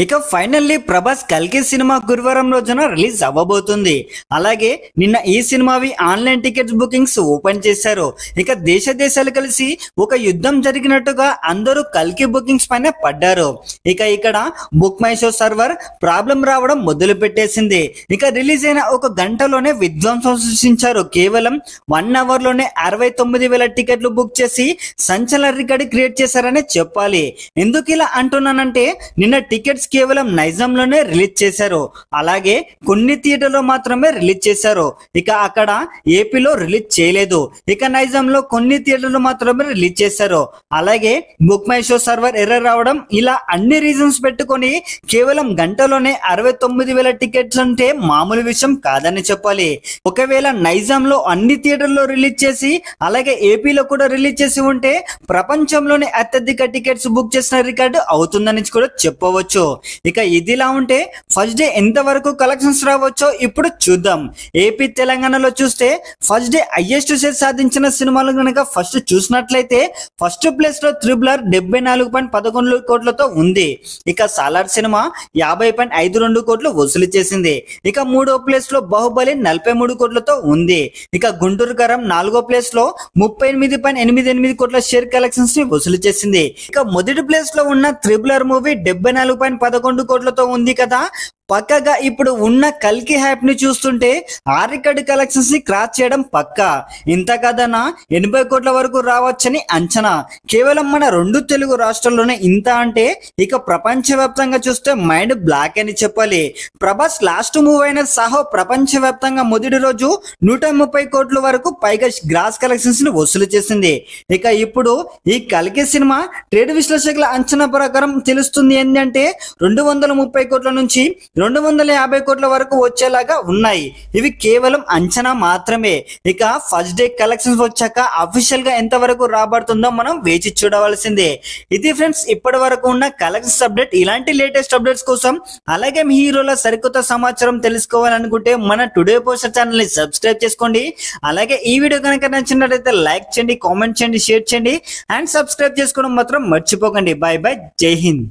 ఇక ఫైనల్లీ ప్రభాస్ కల్కి సినిమా గురువారం రోజున రిలీజ్ అవ్వబోతుంది. అలాగే నిన్న ఈ సినిమావి ఆన్లైన్ టికెట్స్ బుకింగ్స్ ఓపెన్ చేశారు. ఇక దేశాలు కలిసి ఒక యుద్ధం జరిగినట్టుగా అందరూ కల్కి బుకింగ్స్ పైన పడ్డారు. ఇక ఇక్కడ book my show server problem రావడం మొదలు పెట్టేసింది. ఇక రిలీజ్ అయిన ఒక గంటలోనే విధ్వంసం సృష్టించారు. కేవలం 1 అవర్ లోనే 69,000 టికెట్లు బుక్ చేసి సంచలన రికార్డు క్రియేట్ చేశారని చెప్పాలి. ఎందుకు ఇలా అంటున్నానంటే నిన్న టికెట్స్ కేవలం నైజాంలోనే రిలీజ్ చేశారు. అలాగే కొన్ని థియేటర్లో మాత్రమే రిలీజ్ చేశారు. ఇక అక్కడ ఏపీలో రిలీజ్ చేయలేదు. ఇక నైజాంలో కొన్ని థియేటర్లు మాత్రమే రిలీజ్ చేశారు. అలాగే book my show server error రావడం, ఇలా అన్ని రీజన్స్ పెట్టుకొని కేవలం గంటలోనే 69,000 టికెట్స్ అంటే మామూలు విషయం కాదని చెప్పాలి. ఒకవేళ నైజాంలో అన్ని థియేటర్లో రిలీజ్ చేసి అలాగే ఏపీలో కూడా రిలీజ్ చేసి ఉంటే ప్రపంచంలోనే అత్యధిక టికెట్స్ బుక్ చేసిన రికార్డు అవుతుందని కూడా చెప్పవచ్చు. ఇక ఇదిలా ఉంటే ఫస్ట్ డే ఎంత వరకు కలెక్షన్స్ రావచ్చో ఇప్పుడు చూద్దాం. ఏపీ తెలంగాణలో చూస్తే ఫస్ట్ డే హైయెస్ట్ షేర్ సాధించిన సినిమాలు కనుక ఫస్ట్ చూసినట్లయితే ఫస్ట్ ప్లేస్ లో త్రిబుల్ ఆర్ 74.11 కోట్లతో ఉంది. ఇక సాలార్ సినిమా 50.52 కోట్లు వసూలు చేసింది. ఇక మూడో ప్లేస్ లో బాహుబలి 43 కోట్లతో ఉంది. ఇక గుంటూరు కారం 4వ ప్లేస్ లో 38.88 కోట్ల షేర్ కలెక్షన్స్ ని వసూలు చేసింది. ఇక మొదటి ప్లేస్ లో ఉన్న త్రిబుల్ ఆర్ మూవీ 74.11 కోట్లతో ఉంది కదా. పక్కగా ఇప్పుడు ఉన్న కల్కి హైప్ ని చూస్తుంటే ఆ రికార్డు కలెక్షన్స్ ని క్రాస్ చేయడం పక్కా. ఇంత కదనా 80 కోట్ల వరకు రావచ్చని అంచనా. కేవలం మన 2 తెలుగు రాష్ట్రాల్లోనే ఇంత అంటే ఇక ప్రపంచవ్యాప్తంగా చూస్తే మైండ్ బ్లాక్ అని చెప్పాలి. ప్రభాస్ లాస్ట్ మూవీ అయిన సాహో ప్రపంచవ్యాప్తంగా మొదటి రోజు 130 కోట్ల వరకు పైగా గ్రాస్ కలెక్షన్స్ ని వసూలు చేసింది. ఇక ఇప్పుడు ఈ కల్కి సినిమా ట్రేడ్ విశ్లేషకుల అంచనా ప్రకారం తెలుస్తుంది ఏంటంటే 230 కోట్ల నుంచి 250 కోట్ల వరకు వచ్చేలాగా ఉన్నాయి. ఇవి కేవలం అంచనా మాత్రమే. ఇక ఫస్ట్ డే కలెక్షన్స్ వచ్చాక అఫీషియల్ గా ఎంత వరకు రాబడుతుందో మనం వేచి చూడవలసిందే. ఇది ఫ్రెండ్స్ ఇప్పటి వరకు ఉన్న కలెక్షన్స్ అప్డేట్. ఇలాంటి లేటెస్ట్ అప్డేట్స్ కోసం అలాగే మీ హీరోల సరికొత్త సమాచారం తెలుసుకోవాలనుకుంటే మన టుడే పోస్టర్ ఛానల్ ని సబ్స్క్రైబ్ చేసుకోండి. అలాగే ఈ వీడియో కనుక నచ్చినట్లయితే లైక్ చేయండి, కామెంట్ చేయండి, షేర్ చేయండి అండ్ సబ్స్క్రైబ్ చేసుకోవడం మాత్రం మర్చిపోకండి. బై బై, జై హింద్.